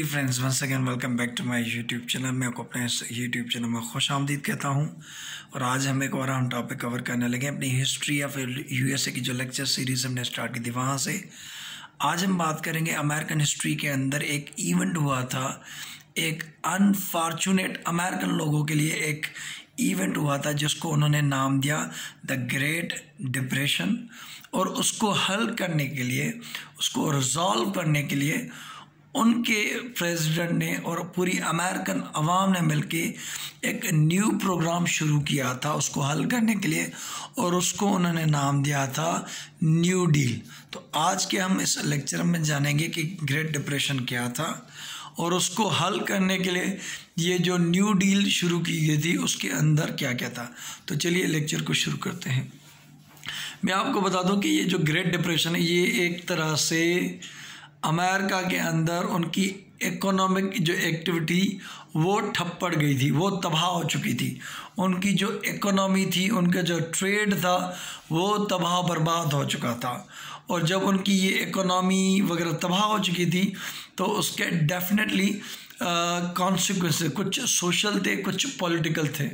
Friends once again welcome back to my YouTube channel. मैं आपको अपने इस यूट्यूब चैनल में खुश आमदीद कहता हूं। और आज हम एक और हम टॉपिक कवर करने लगे अपनी हिस्ट्री ऑफ यूएसए की जो लेक्चर सीरीज़ हमने स्टार्ट की थी वहां से। आज हम बात करेंगे अमेरिकन हिस्ट्री के अंदर एक इवेंट हुआ था, एक अनफॉर्चुनेट अमेरिकन लोगों के लिए एक इवेंट हुआ था जिसको उन्होंने नाम दिया द ग्रेट डिप्रेशन। और उसको हल करने के लिए, उसको रिजॉल्व करने के लिए उनके प्रेसिडेंट ने और पूरी अमेरिकन अवाम ने मिलके एक न्यू प्रोग्राम शुरू किया था उसको हल करने के लिए, और उसको उन्होंने नाम दिया था न्यू डील। तो आज के हम इस लेक्चर में जानेंगे कि ग्रेट डिप्रेशन क्या था और उसको हल करने के लिए ये जो न्यू डील शुरू की गई थी उसके अंदर क्या क्या था। तो चलिए लेक्चर को शुरू करते हैं। मैं आपको बता दूं कि ये जो ग्रेट डिप्रेशन है ये एक तरह से अमेरिका के अंदर उनकी इकोनॉमिक जो एक्टिविटी वो ठप पड़ गई थी, वो तबाह हो चुकी थी। उनकी जो इकोनॉमी थी, उनका जो ट्रेड था वो तबाह बर्बाद हो चुका था। और जब उनकी ये इकोनॉमी वगैरह तबाह हो चुकी थी तो उसके डेफिनेटली कॉन्सिक्वेंसेस कुछ सोशल थे, कुछ पॉलिटिकल थे।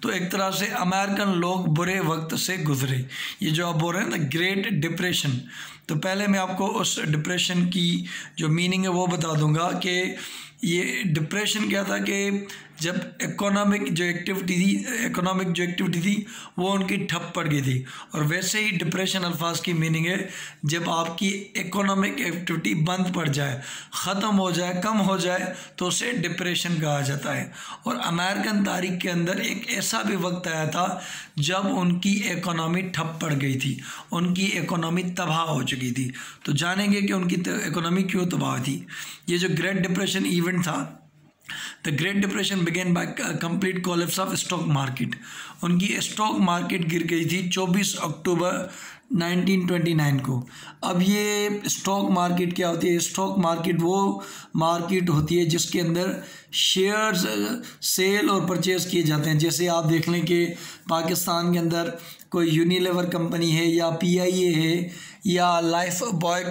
तो एक तरह से अमेरिकन लोग बुरे वक्त से गुजरे। ये जो आप बोल रहे हैं ना ग्रेट डिप्रेशन, तो पहले मैं आपको उस डिप्रेशन की जो मीनिंग है वो बता दूंगा कि ये डिप्रेशन क्या था कि जब इकोनॉमिक जो एक्टिविटी थी वो उनकी ठप पड़ गई थी। और वैसे ही डिप्रेशन अल्फाज की मीनिंग है जब आपकी इकोनॉमिक एक्टिविटी बंद पड़ जाए, ख़त्म हो जाए, कम हो जाए, तो उसे डिप्रेशन कहा जाता है। और अमेरिकन तारीख के अंदर एक ऐसा भी वक्त आया था जब उनकी इकोनॉमी ठप पड़ गई थी, उनकी इकोनॉमी तबाह हो चुकी थी। तो जानेंगे कि उनकी इकोनॉमी क्यों तबाह थी। ये जो ग्रेट डिप्रेशन इवेंट था, the Great Depression began by complete collapse of stock market. उनकी स्टॉक मार्केट गिर गई थी 24 अक्टूबर 1929 को। अब ये स्टॉक मार्केट क्या होती है? स्टॉक मार्केट वो मार्केट होती है जिसके अंदर शेयर्स सेल और परचेज़ किए जाते हैं। जैसे आप देख लें कि पाकिस्तान के अंदर कोई यूनिलीवर कंपनी है या पीआईए है या लाइफ बॉय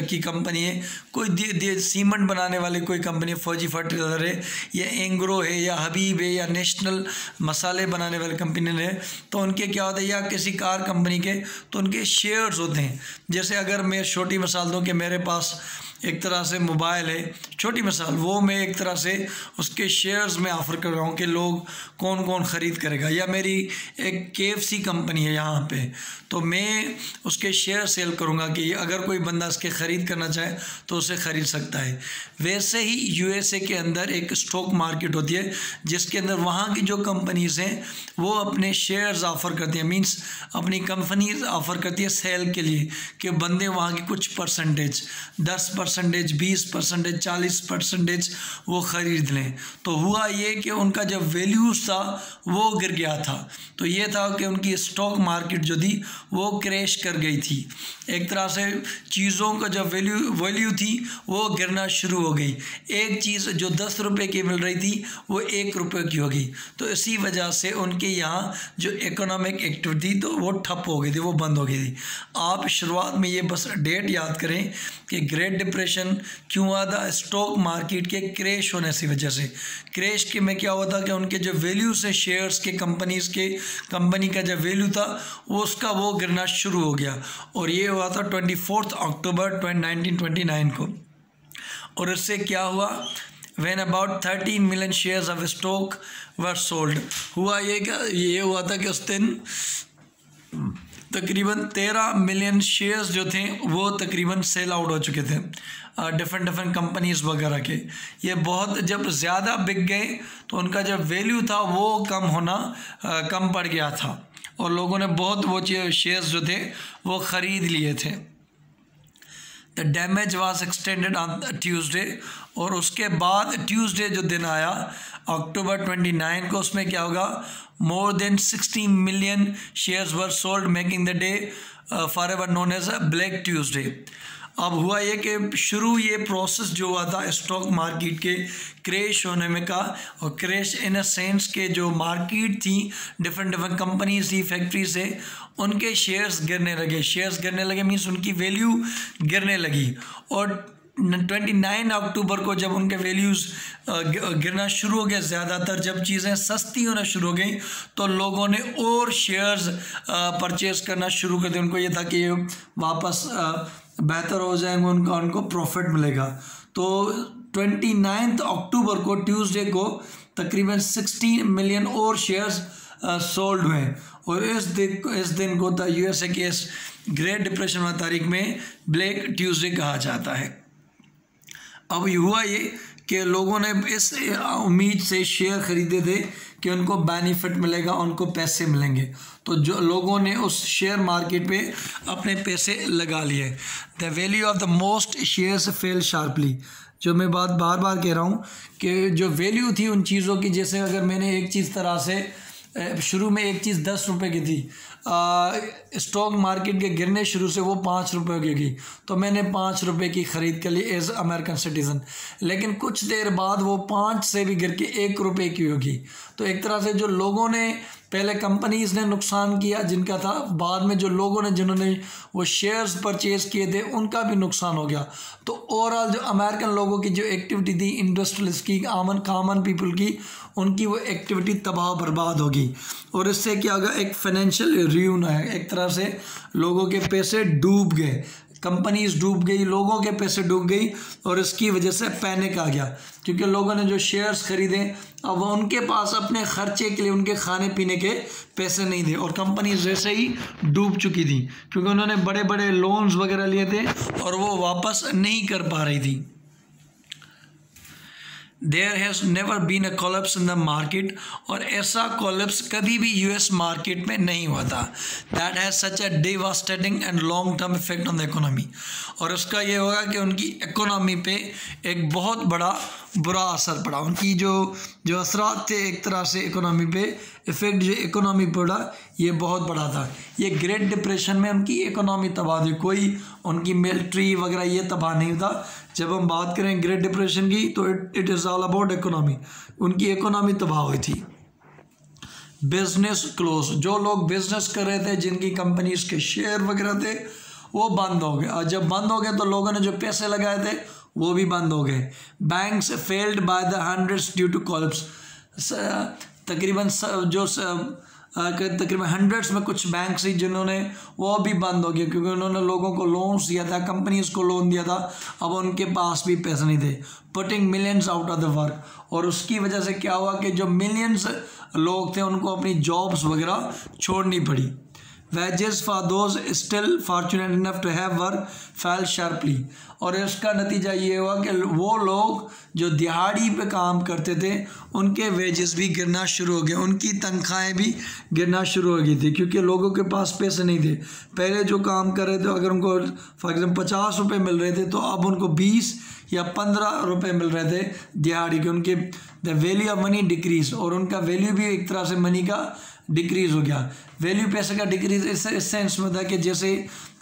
की कंपनी है, कोई सीमेंट बनाने वाली कोई कंपनी, फौजी फर्टिलाइजर है या एंग्रो है या हबीब है या नेशनल मसाले बनाने वाली कंपनी है, तो उनके क्या होता है, या किसी कार कंपनी के, तो उनके शेयर्स होते हैं। जैसे अगर मैं छोटी मिसाल दूँ कि मेरे पास एक तरह से मोबाइल है, छोटी मिसाल, वो मैं एक तरह से उसके शेयर्स में ऑफ़र कर रहा हूँ कि लोग कौन कौन ख़रीद करेगा। या मेरी एक KFC कंपनी है यहाँ पे, तो मैं उसके शेयर सेल करूँगा कि अगर कोई बंदा इसके ख़रीद करना चाहे तो उसे ख़रीद सकता है। वैसे ही यूएसए के अंदर एक स्टॉक मार्केट होती है जिसके अंदर वहाँ की जो कंपनीज़ हैं वो अपने शेयर्स ऑफ़र करती हैं, मीन्स अपनी कंपनीज ऑफ़र करती है सेल के लिए कि बंदे वहाँ की कुछ परसेंटेज 10%, 20%, 40% वो ख़रीद लें। तो हुआ ये कि उनका जब वैल्यूज़ था वो गिर गया था। तो ये था कि उनकी स्टॉक मार्केट जो थी वो क्रैश कर गई थी। एक तरह से चीज़ों का जब वैल्यू थी वो गिरना शुरू हो गई। एक चीज़ जो 10 रुपये की मिल रही थी वो 1 रुपये की हो गई। तो इसी वजह से उनके यहाँ जो इकोनॉमिक एक्टिविटी तो वो ठप हो गई थी, वो बंद हो गई थी। आप शुरुआत में ये बस डेट याद करें कि ग्रेट डिप्रेशन क्यों हुआ था? स्टॉक मार्केट के क्रैश होने की वजह से। क्रैश के में क्या हुआ था कि उनके जो वैल्यू से शेयर्स के कंपनी का जो वैल्यू था वो उसका वो गिरना शुरू हो गया। और ये हुआ था 24 अक्टूबर 1929 को। और इससे क्या हुआ? When about 13 million shares of stock were sold। हुआ ये हुआ था कि उस दिन तकरीबन 13 मिलियन शेयर्स जो थे वो तकरीबन सेल आउट हो चुके थे डिफरेंट कंपनीज़ वगैरह के। ये बहुत जब ज़्यादा बिक गए तो उनका जब वैल्यू था वो कम पड़ गया था और लोगों ने बहुत वो शेयर्स जो थे वो ख़रीद लिए थे। The damage was extended on Tuesday. और उसके बाद ट्यूसडे जो दिन आया अक्टूबर 29 को, उसमें क्या होगा? More than 60 million shares were sold making the day forever known as Black Tuesday. अब हुआ ये कि शुरू ये प्रोसेस जो हुआ था स्टॉक मार्केट के क्रैश होने में का, और क्रैश इन अ सेंस के जो मार्केट थी डिफरेंट कंपनीज थी, फैक्ट्री से उनके शेयर्स गिरने लगे मीन्स उनकी वैल्यू गिरने लगी। और 29 अक्टूबर को जब उनके वैल्यूज़ गिरना शुरू हो गया, ज़्यादातर जब चीज़ें सस्ती होना शुरू हो गई तो लोगों ने और शेयर्स परचेज़ करना शुरू कर दिया। उनको ये था कि ये वापस बेहतर हो जाएंगे, उनको प्रॉफिट मिलेगा। तो 29 अक्टूबर को ट्यूसडे को तकरीबन 16 मिलियन और शेयर्स सोल्ड हुए और इस दिन को था यूएसए के इस ग्रेट डिप्रेशन वाली तारीख में ब्लैक ट्यूसडे कहा जाता है। अब हुआ ये कि लोगों ने इस उम्मीद से शेयर ख़रीदे थे कि उनको बेनिफिट मिलेगा, उनको पैसे मिलेंगे, तो जो लोगों ने उस शेयर मार्केट पे अपने पैसे लगा लिए। The value of the most shares fail sharply. जो मैं बात बार बार कह रहा हूँ कि जो वैल्यू थी उन चीज़ों की, जैसे अगर मैंने एक चीज़ तरह से शुरू में एक चीज़ 10 रुपये की थी, स्टॉक मार्केट के गिरने शुरू से वो 5 रुपये की गई, तो मैंने 5 रुपये की ख़रीद कर ली एज अमेरिकन सिटीज़न। लेकिन कुछ देर बाद वो 5 से भी गिर के 1 रुपये की होगी। तो एक तरह से जो लोगों ने पहले कंपनीज़ ने नुकसान किया जिनका था, बाद में जो लोगों ने जिन्होंने वो शेयर्स परचेज़ किए थे उनका भी नुकसान हो गया। तो ओवरऑल जो अमेरिकन लोगों की जो एक्टिविटी थी, इंडस्ट्रियलिस्ट की, कॉमन पीपल की, उनकी वो एक्टिविटी तबाह बर्बाद होगी। और इससे क्या होगा, एक फाइनेंशियल रुइन है, एक तरह से लोगों के पैसे डूब गए, कंपनीज डूब गई, लोगों के पैसे डूब गई और इसकी वजह से पैनिक आ गया क्योंकि लोगों ने जो शेयर्स खरीदे अब उनके पास अपने खर्चे के लिए, उनके खाने पीने के पैसे नहीं थे और कंपनीज वैसे ही डूब चुकी थी क्योंकि उन्होंने बड़े बड़े लोन्स वगैरह लिए थे और वो वापस नहीं कर पा रही थी। There has never been a collapse in the market और ऐसा collapse कभी भी US मार्केट में नहीं हुआ था। That has such a devastating and long term effect on the economy और उसका ये होगा कि उनकी इकोनॉमी पे एक बहुत बड़ा बुरा असर पड़ा। उनकी जो असरात थे एक तरह से इकोनॉमी पे, इफ़ेक्ट जो इकोनॉमी पड़ा ये बहुत बड़ा था। ये ग्रेट डिप्रेशन में उनकी इकोनॉमी तबाह हुई, कोई उनकी मिलिट्री वगैरह ये तबाह नहीं था। जब हम बात करें ग्रेट डिप्रेशन की तो it is all about economy, उनकी इकोनॉमी तबाह हुई थी। बिजनेस क्लोज, जो लोग बिजनेस कर रहे थे, जिनकी कंपनीज के शेयर वगैरह थे वो बंद हो गए और जब बंद हो गए तो लोगों ने जो पैसे लगाए थे वो भी बंद हो गए। Banks failed by the hundreds due to collapse, तकरीबन हंड्रेड्स में कुछ बैंक्स ही जिन्होंने वो भी बंद हो गए क्योंकि उन्होंने लोगों को लोन्स दिया था, कंपनीज को लोन दिया था, अब उनके पास भी पैसे नहीं थे। Putting millions out of the work और उसकी वजह से क्या हुआ कि जो मिलियंस लोग थे उनको अपनी जॉब्स वगैरह छोड़नी पड़ी। Wages for those still fortunate enough to have work fell sharply और इसका नतीजा ये हुआ कि वो लोग जो दिहाड़ी पे काम करते थे उनके वेजेस भी गिरना शुरू हो गए, उनकी तनख्वाहें भी गिरना शुरू हो गई थी क्योंकि लोगों के पास पैसे नहीं थे। पहले जो काम कर रहे थे अगर उनको फॉर एग्जाम्पल 50 रुपये मिल रहे थे तो अब उनको 20 या 15 रुपये मिल रहे थे दिहाड़ी के। उनके the value of money decrease और उनका वैल्यू भी एक तरह से मनी का डिक्रीज़ हो गया। वैल्यू पैसे का डिक्रीज़ इस सेंस में था कि जैसे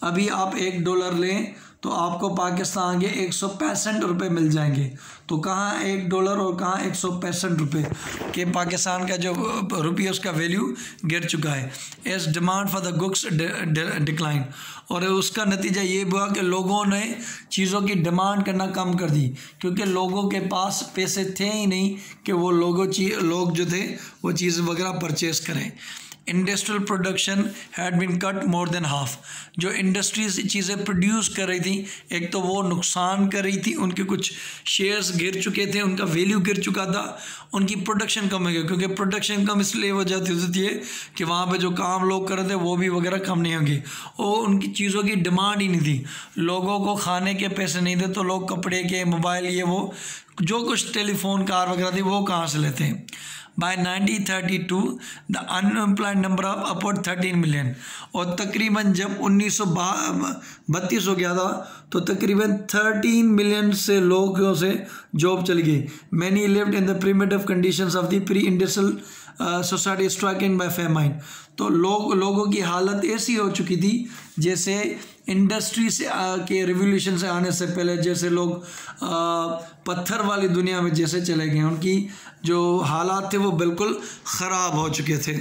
अभी आप $1 लें तो आपको पाकिस्तान के 165 रुपये मिल जाएंगे, तो कहाँ $1 और कहाँ 165 रुपये के पाकिस्तान का जो रुपये उसका वैल्यू गिर चुका है। As demand for the goods decline और उसका नतीजा ये हुआ कि लोगों ने चीज़ों की डिमांड करना कम कर दी क्योंकि लोगों के पास पैसे थे ही नहीं कि वो लोग जो थे वो चीज़ वगैरह परचेज़ करें। Industrial production had been cut more than half, जो इंडस्ट्रीज चीज़ें प्रोड्यूस कर रही थी एक तो वो नुकसान कर रही थी, उनके कुछ शेयर्स गिर चुके थे, उनका वैल्यू गिर चुका था, उनकी प्रोडक्शन कम हो गई क्योंकि प्रोडक्शन कम इसलिए हो जाती होती है कि वहाँ पे जो काम लोग कर रहे थे वो भी वगैरह कम नहीं होंगे और उनकी चीज़ों की डिमांड ही नहीं थी। लोगों को खाने के पैसे नहीं थे तो लोग कपड़े के, मोबाइल, ये वो जो कुछ टेलीफोन, कार वगैरह थी वो कहाँ से लेते हैं। By 1932 the unemployed number of upward 13 million और तकरीबन जब 1932 हो गया था तो तकरीबन 13 मिलियन से लोगों से जॉब चली गई। Many lived in the primitive conditions of the pre-industrial society stricken by famine। तो लोगों की हालत ऐसी हो चुकी थी जैसे इंडस्ट्री से के रिवोल्यूशन से आने से पहले जैसे लोग पत्थर वाली दुनिया में जैसे चले गए, उनकी जो हालात थे वो बिल्कुल ख़राब हो चुके थे।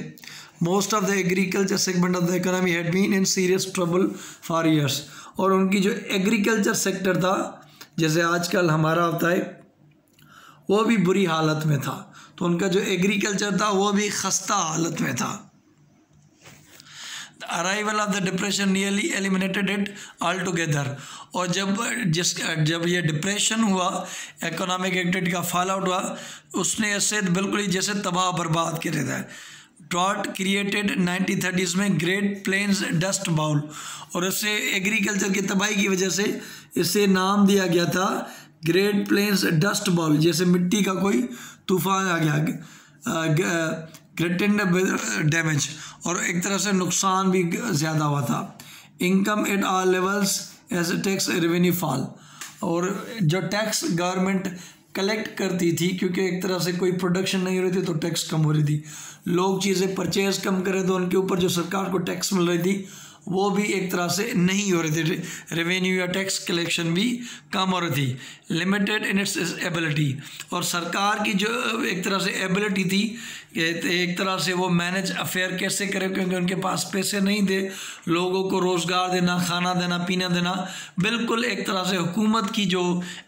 Most of the agriculture segment of the economy had been in serious trouble for years और उनकी जो एग्रीकल्चर सेक्टर था जैसे आजकल हमारा होता है, वो भी बुरी हालत में था। तो उनका जो एग्रीकल्चर था वो भी खस्ता हालत में था। Arrival of the depression nearly eliminated it all together. और जब ये डिप्रेशन हुआ, इकोनॉमिक एक्टिविटी का फॉल आउट हुआ, उसने ऐसे बिल्कुल ही जैसे तबाह बर्बाद कर दिया था। ड्रॉट क्रिएटेड 1930s में ग्रेट प्लेन्स डस्ट बाउल, और इससे एग्रीकल्चर की तबाही की वजह से इसे नाम दिया गया था ग्रेट प्लेन्स डस्ट बाउल, जैसे मिट्टी का कोई तूफान आ गया, ग्रेटेंड डैमेज, और एक तरह से नुकसान भी ज़्यादा हुआ था। Income at all levels as tax revenue fall, और जो टैक्स गवर्नमेंट कलेक्ट करती थी, क्योंकि एक तरह से कोई प्रोडक्शन नहीं हो रही थी तो टैक्स कम हो रही थी, लोग चीज़ें परचेज कम करें तो उनके ऊपर जो सरकार को टैक्स मिल रही थी वो भी एक तरह से नहीं हो रही थी, रेवेन्यू या टैक्स कलेक्शन भी कम हो रही थी। लिमिटेड इन इट्स एबिलिटी, और सरकार की जो एक तरह से एबिलिटी थी, एक तरह से वो मैनेज अफेयर कैसे करें, क्योंकि उनके पास पैसे नहीं थे लोगों को रोज़गार देना, खाना देना, पीना देना। बिल्कुल एक तरह से हुकूमत की जो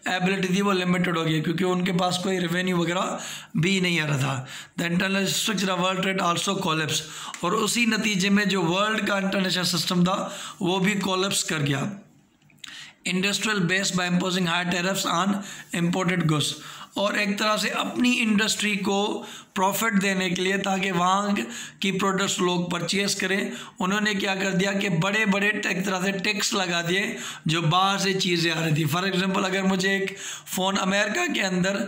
एबिलिटी थी वो लिमिटेड हो गई, क्योंकि उनके पास कोई रेवेन्यू वगैरह भी नहीं आ रहा था। The international structure of world trade also collapse, और उसी नतीजे में जो वर्ल्ड का इंटरनेशनल सिस्टम था वो भी कोलैप्स कर गया। Industrial base by imposing high tariffs on imported goods, और एक तरह से अपनी इंडस्ट्री को प्रॉफिट देने के लिए, ताकि वहाँ की प्रोडक्ट्स लोग परचेज करें, उन्होंने क्या कर दिया कि बड़े बड़े एक तरह से टैक्स लगा दिए जो बाहर से चीज़ें आ रही थी। फॉर एग्जांपल, अगर मुझे एक फ़ोन अमेरिका के अंदर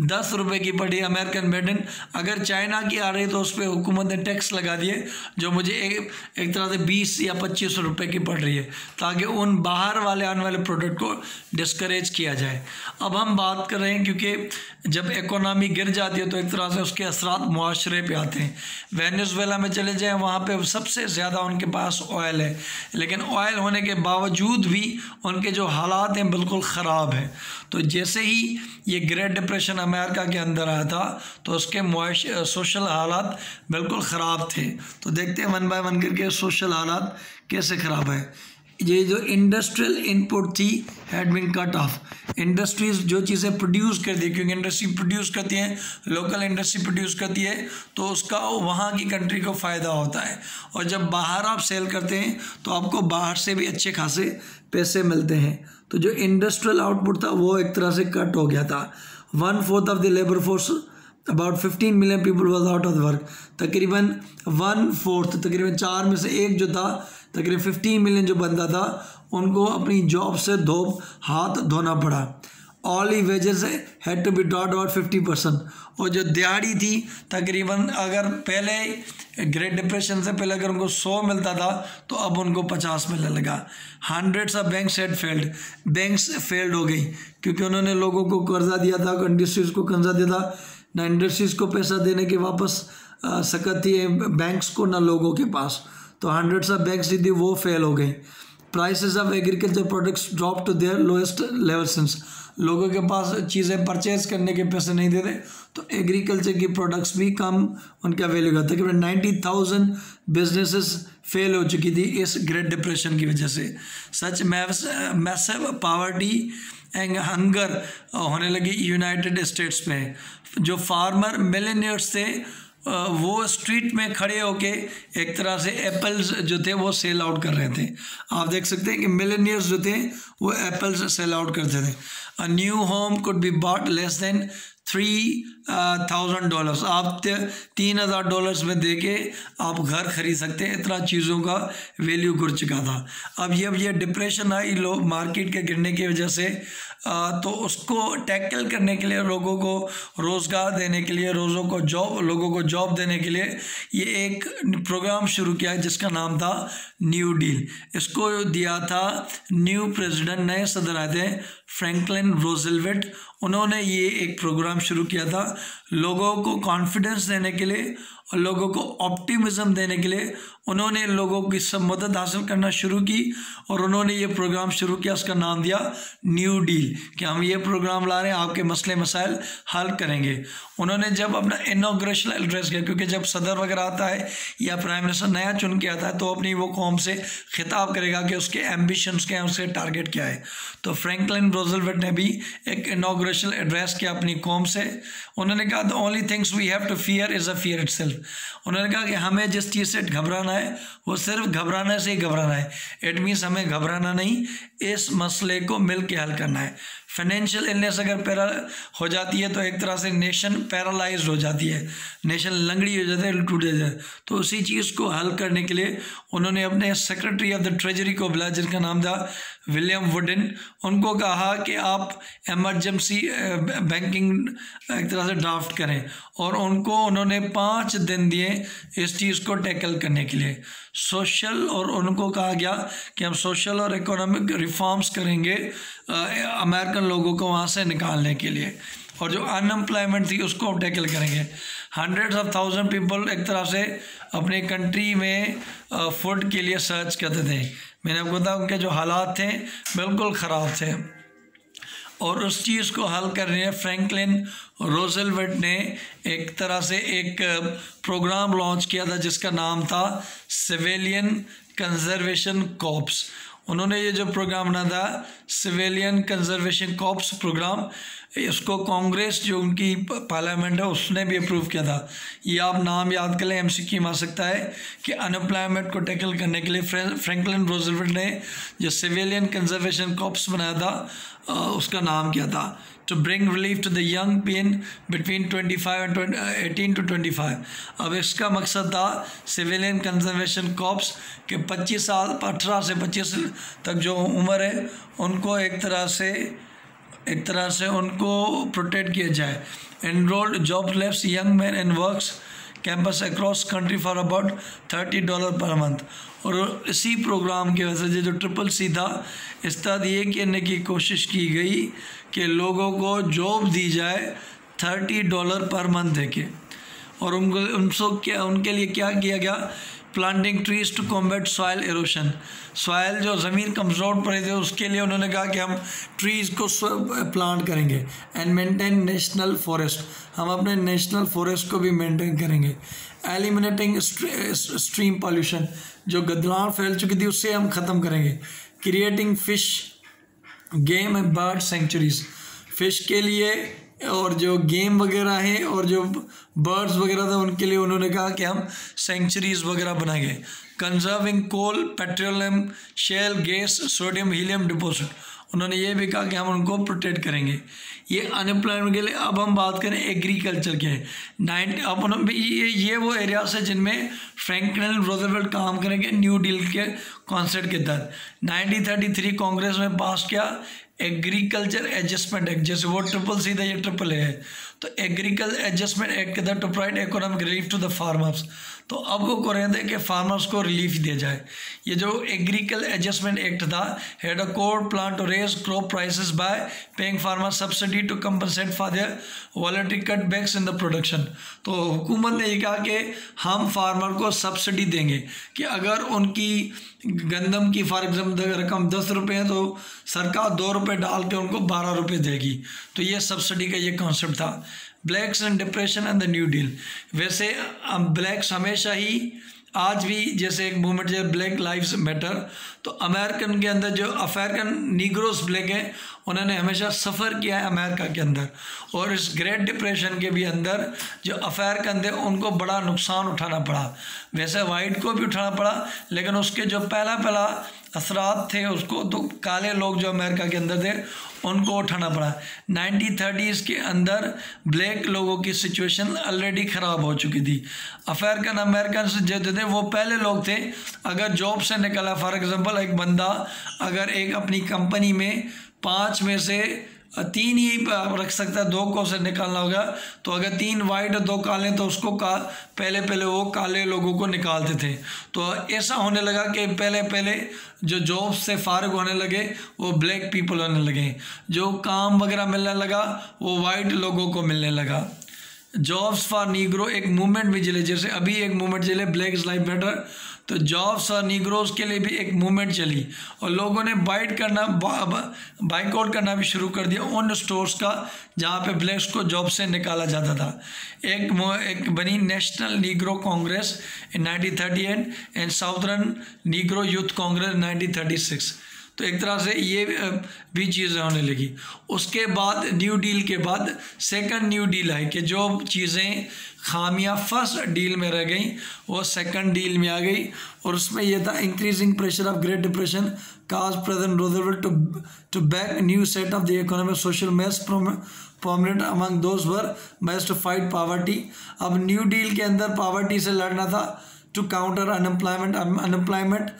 10 रुपये की पड़ी, अमेरिकन मेड इन, अगर चाइना की आ रही तो उस पर हुकूमत ने टैक्स लगा दिए जो मुझे एक तरह से 20 या 25 रुपये की पड़ रही है, ताकि उन बाहर वाले आने वाले प्रोडक्ट को डिस्करेज किया जाए। अब हम बात कर रहे हैं, क्योंकि जब इकोनॉमी गिर जाती है तो एक तरह से उसके असरात मुआशरे पे आते हैं। वेनेजुएला में चले जाएं, वहाँ पे सबसे ज़्यादा उनके पास ऑयल है, लेकिन ऑयल होने के बावजूद भी उनके जो हालात हैं बिल्कुल ख़राब हैं। तो जैसे ही ये ग्रेट डिप्रेशन अमेरिका के अंदर आया था तो उसके सोशल हालात बिल्कुल ख़राब थे। तो देखते हैं वन बाय वन करके सोशल हालात कैसे ख़राब है। ये जो इंडस्ट्रियल इनपुट थी had been cut off. Industries जो चीज़ें प्रोड्यूस करती है, क्योंकि इंडस्ट्री प्रोड्यूस करती है, लोकल इंडस्ट्री प्रोड्यूस करती है, तो उसका वहाँ की कंट्री को फ़ायदा होता है। और जब बाहर आप सेल करते हैं तो आपको बाहर से भी अच्छे खासे पैसे मिलते हैं। तो जो इंडस्ट्रियल आउटपुट था वो एक तरह से कट हो गया था। 1/4 of the labour force, about 15 million people was out of the work. तकरीबन 1/4, तकरीबन 4 में से 1 जो था, तकरीबन 15 मिलियन जो बंदा था, उनको अपनी जॉब से हाथ धोना पड़ा। All the wages had to be dropped about 50%। और जो दिहाड़ी थी, तकरीबन अगर पहले ग्रेट डिप्रेशन से पहले अगर उनको 100 मिलता था तो अब उनको 50 मिलने लगा। Hundreds of banks had failed, banks failed हो गई, क्योंकि उन्होंने लोगों को कर्जा दिया था, इंडस्ट्रीज़ को कर्जा दिया था, ना इंडस्ट्रीज़ को पैसा देने के वापस सकत थी बैंक्स को, ना लोगों के पास। तो हंड्रेड्स ऑफ बैंक्स थी वो फेल हो गई। Prices of agriculture products drop to their lowest level since. लोगों के पास चीज़ें परचेज करने के पैसे नहीं देते, तो एग्रीकल्चर की प्रोडक्ट्स भी कम उनका वैल्यू का। तकरीबन 90,000 बिजनेसेस फेल हो चुकी थी इस ग्रेट डिप्रेशन की वजह से। सच मैसिव पॉवर्टी एंड हंगर होने लगी यूनाइटेड स्टेट्स में। जो फार्मर मिलेनियर्स थे वो स्ट्रीट में खड़े होके एक तरह से एप्पल्स जो थे वो सेल आउट कर रहे थे। आप देख सकते हैं कि मिलेनियर्स जो थे वो एप्पल्स सेल आउट करते थे। A new home could be bought less than $3,000। आप $3,000 में दे के आप घर खरीद सकते हैं, इतना चीज़ों का वैल्यू गिर चुका था। अब ये डिप्रेशन आई लोग मार्केट के गिरने की वजह से, तो उसको टैकल करने के लिए, लोगों को रोज़गार देने के लिए, लोगों को जॉब देने के लिए ये एक प्रोग्राम शुरू किया जिसका नाम था न्यू डील। इसको दिया था न्यू प्रेसिडेंट, नए सदर आए थे, फ्रैंकलिन रूजवेल्ट, उन्होंने ये एक प्रोग्राम शुरू किया था लोगों को कॉन्फिडेंस देने के लिए और लोगों को ऑप्टिमिज्म देने के लिए। उन्होंने लोगों की सब मदद हासिल करना शुरू की और उन्होंने ये प्रोग्राम शुरू किया, उसका नाम दिया न्यू डील, कि हम ये प्रोग्राम ला रहे हैं, आपके मसले मसाइल हल करेंगे। उन्होंने जब अपना इनॉग्रेशन एड्रेस किया, क्योंकि जब सदर वगैरह आता है या प्राइम मिनिस्टर नया चुन के आता है तो अपनी वो कौम से खिताब करेगा कि उसके एम्बिशंस क्या हैं, उसके टारगेट क्या है। तो फ्रैंकलिन रूजवेल्ट ने भी एक इनॉग्रेशन एड्रेस किया अपनी कौम से। उन्होंने कहा the only things we have to fear is a fear itself. उन्होंने कहा कि हमें जिस चीज़ से घबराना है वो सिर्फ घबराने से ही घबराना है। इट मीन्स हमें घबराना नहीं, इस मसले को मिल के हल करना है। फाइनेंशियल इलनेस अगर पैरा हो जाती है तो एक तरह से नेशन पैरालाइज्ड हो जाती है, नेशन लंगड़ी हो जाती है, टूट जाता है। तो उसी चीज़ को हल करने के लिए उन्होंने अपने सेक्रेटरी ऑफ द ट्रेजरी को बुलाया जिनका नाम था विलियम वुडन। उनको कहा कि आप एमरजेंसी बैंकिंग एक तरह से ड्राफ्ट करें और उन्होंने 5 दिन दिए इस चीज़ को टैकल करने के लिए। सोशल, और उनको कहा गया कि हम सोशल और इकोनॉमिक रिफॉर्म्स करेंगे अमेरिकन लोगों को वहाँ से निकालने के लिए, और जो अनएम्प्लॉयमेंट थी उसको हम टैकल करेंगे। 100,000 पीपल एक तरह से अपने कंट्री में फूड के लिए सर्च करते थे। मैंने आपको बताया उनके जो हालात थे बिल्कुल ख़राब थे, और उस चीज़ को हल करने में फ्रैंकलिन रूजवेल्ट ने एक तरह से एक प्रोग्राम लॉन्च किया था जिसका नाम था सिविलियन कंजर्वेशन कॉर्प्स। उन्होंने ये जो प्रोग्राम बना था सिविलियन कंजर्वेशन कॉर्प्स प्रोग्राम, इसको कांग्रेस जो उनकी पार्लियामेंट है उसने भी अप्रूव किया था। ये आप नाम याद कर लें, एमसीक्यू में आ सकता है कि अनएम्प्लॉयमेंट को टैकल करने के लिए फ्रैंकलिन रूजवेल्ट ने जो सिविलियन कंजर्वेशन कॉर्प्स बनाया था उसका नाम क्या था, to bring relief to the young men between 18 to 25। अब इसका मकसद था सिविलियन कंजर्वेशन कॉर्प्स के 25 साल 18 से 25 तक जो उम्र है उनको एक तरह से उनको प्रोटेक्ट किया जाए। Enrolled jobless young man in works campus across country for about $30 per month. और इसी प्रोग्राम की वजह से जो ट्रिपल-C था, इस तरह ये कहने की कोशिश की गई कि लोगों को जॉब दी जाए $30 पर मंथ देके, और उनके लिए क्या किया गया, planting trees to combat soil erosion. Soil जो ज़मीन कमज़ोर पड़े थे उसके लिए उन्होंने कहा कि हम ट्रीज़ को प्लांट करेंगे। एंड मेंटेन नेशनल फॉरेस्ट, हम अपने नेशनल फॉरेस्ट को भी मेंटेन करेंगे। एलिमिनेटिंग स्ट्रीम पॉल्यूशन, जो गंदलान फैल चुकी थी उससे हम ख़त्म करेंगे। Creating fish game and bird sanctuaries, fish के लिए और जो गेम वगैरह है और जो बर्ड्स वगैरह था उनके लिए उन्होंने कहा कि हम सेंचुरीज वगैरह बनाएंगे। Conserving coal, petroleum, shale gas, sodium, helium deposit, उन्होंने ये भी कहा कि हम उनको प्रोटेक्ट करेंगे। ये अनएम्प्लॉयमेंट के लिए। अब हम बात करें एग्रीकल्चर के, ये वो एरियाज है जिनमें फ्रैंकलिन रूजवेल्ट काम करेंगे न्यू डील के कॉन्सेप्ट के तहत। 1933 कांग्रेस में पास किया एग्रीकल्चर एडजस्टमेंट एक्ट, जैसे वो ट्रिपल-C था, ये ट्रिपल-A है। तो एग्रीकल्चर एडजस्टमेंट एक्ट के तहत to provide economic relief to the farmers, तो अब वो कह रहे थे कि फार्मर्स को रिलीफ दिया जाए। ये जो एग्रीकल्चर एडजस्टमेंट एक्ट था, had a core plan to raise crop prices by paying farmer subsidy to compensate for their voluntary cutbacks in the production. तो हुकूमत ने ये कहा कि हम फार्मर को सब्सिडी देंगे कि अगर उनकी गंदम की फॉर एग्जाम्पल रकम 10 रुपये है तो सरकार 2 रुपये डाल के उनको 12 रुपये देगी। तो ये सब्सिडी का ये कॉन्सेप्ट था। Blacks and depression and the new deal, वैसे ब्लैक्स हमेशा ही आज भी जैसे एक मूवमेंट है ब्लैक लाइव्स मैटर, तो अमेरिकन के अंदर जो अफ्रीकन नीग्रोस ब्लैक हैं उन्होंने हमेशा सफ़र किया है अमेरिका के अंदर, और इस ग्रेट डिप्रेशन के भी अंदर जो अफ्रीकन थे उनको बड़ा नुकसान उठाना पड़ा। वैसे वाइट को भी उठाना पड़ा, लेकिन उसके जो पहला असरात थे उसको तो काले लोग जो अमेरिका के अंदर थे उनको उठाना पड़ा। 1930s के अंदर ब्लैक लोगों की सिचुएशन ऑलरेडी ख़राब हो चुकी थी। अफ्रीकन अमेरिकन जो थे वो पहले लोग थे, अगर जॉब से निकला फॉर एग्जांपल एक बंदा अगर एक अपनी कंपनी में 5 में से 3 ही रख सकता है, 2 को से निकालना होगा। तो अगर 3 वाइट और 2 काले तो उसको पहले वो काले लोगों को निकालते थे। तो ऐसा होने लगा कि पहले जो जॉब से फारिग होने लगे वो ब्लैक पीपल होने लगे, जो काम वगैरह मिलने लगा वो वाइट लोगों को मिलने लगा। जॉब्स फॉर नीग्रो एक मूवमेंट भी चले, जैसे अभी एक मूवमेंट चले ब्लैक लाइफ मैटर, तो जॉब्स फॉर नीग्रोज के लिए भी एक मूवमेंट चली और लोगों ने बाइकआउट करना भी शुरू कर दिया उन स्टोर्स का जहाँ पे ब्लैक्स को जॉब से निकाला जाता था। एक बनी national Negro Congress in 1938 and southern Negro youth Congress 1936। तो एक तरह से ये भी चीज़ें होने लगी। उसके बाद न्यू डील के बाद सेकंड न्यू डील है कि जो चीज़ें खामियां फर्स्ट डील में रह गई वो सेकंड डील में आ गई, और उसमें यह था increasing pressure of great depression cause president Roosevelt to back new set of the economic social mess prominent among those were best to fight poverty। अब न्यू डील के अंदर पॉवर्टी से लड़ना था, to counter unemployment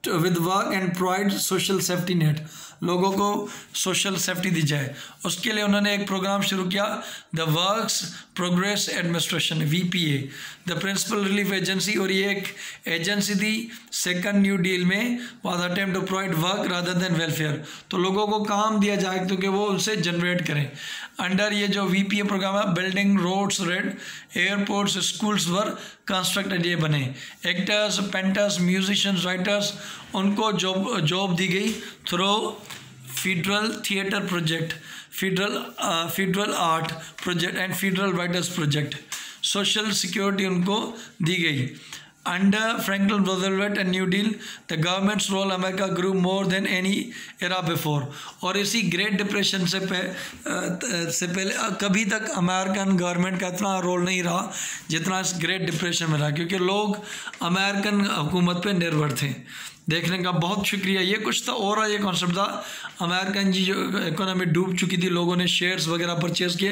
with work and provide social safety net, लोगों को social safety दी जाए। उसके लिए उन्होंने एक प्रोग्राम शुरू किया, the works progress administration VPA, the principal relief agency, और ये एक एजेंसी थी सेकंड न्यू डील में, was attempt to provide work rather than welfare, तो लोगों को काम दिया जाए क्योंकि वो उनसे जनरेट करें। अंडर ये जो VPA प्रोग्राम है, building roads red airports schools were constructed, ये बने। एक्टर्स पेंटर्स म्यूजिशियंस राइटर्स उनको जॉब दी गई through federal theatre project, federal art project and federal writers project. Social security उनको दी गई। Under Franklin Roosevelt and new deal the government's role America grew more than any era before, और इसी great depression से पहले कभी तक American government का इतना रोल नहीं रहा जितना इस ग्रेट डिप्रेशन में रहा, क्योंकि लोग अमेरिकन हुकूमत पे निर्भर थे। देखने का बहुत शुक्रिया। ये कुछ था और ये कॉन्सेप्ट था, अमेरिकन जी जो इकोनॉमी डूब चुकी थी, लोगों ने शेयर्स वगैरह परचेज किए,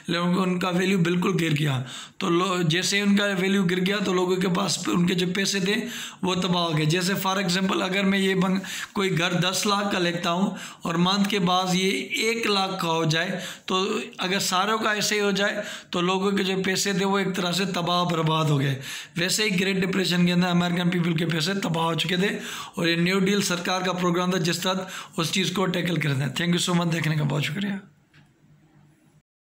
लेकिन उनका वैल्यू बिल्कुल गिर गया। तो जैसे उनका वैल्यू गिर गया तो लोगों के पास उनके जो पैसे थे वो तबाह हो गए। जैसे फॉर एग्जांपल अगर मैं ये कोई घर 10 लाख का लेता हूँ और मंथ के बाद ये 1 लाख का हो जाए, तो अगर सारों का ऐसे ही हो जाए तो लोगों के जो पैसे थे वो एक तरह से तबाह बर्बाद हो गए। वैसे ही ग्रेट डिप्रेशन के अंदर अमेरिकन पीपल के पैसे तबाह हो चुके थे, और ये न्यू डील सरकार का प्रोग्राम था जिस तरह उस चीज़ को टैकल करते हैं। थैंक यू सो मच, देखने का बहुत शुक्रिया।